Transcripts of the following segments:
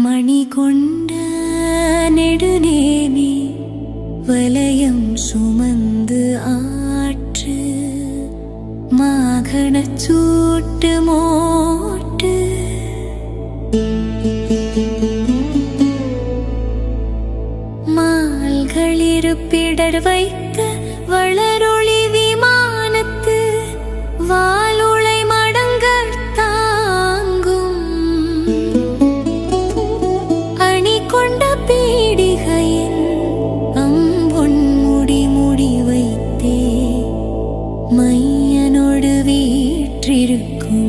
மணி கொண்ட நெடுநேமி வலயம் சுமந்து ஆற்று மாகணச்சூட்டு மோட்டு மால்களிருப்பிடர் வைத்த வளரொளி விமானத்து வாலுளை மடங்கள் தாங்கும் அணி கொண்ட பீடிகையில் அம்பொன் முடி வைத்தே மையனோடு வீற்றிருக்கும்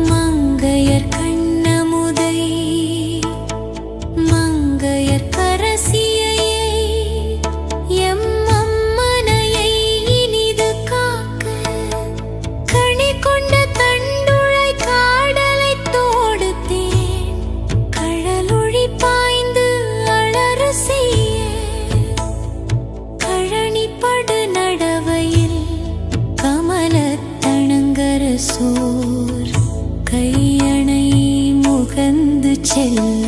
மங்கையர் கண்ணமுதை மங்கையர் கரசியை எம்மம்மனையை இனிது காக்க கனி கொண்ட தண்டுழை காடலை தோடுத்தேன் கழலொழி பாய்ந்து அலறு செய்ய கழனிப்படு நடவையில் கமலத்தணங்கர சோர் கையணை முகந்து செல்ல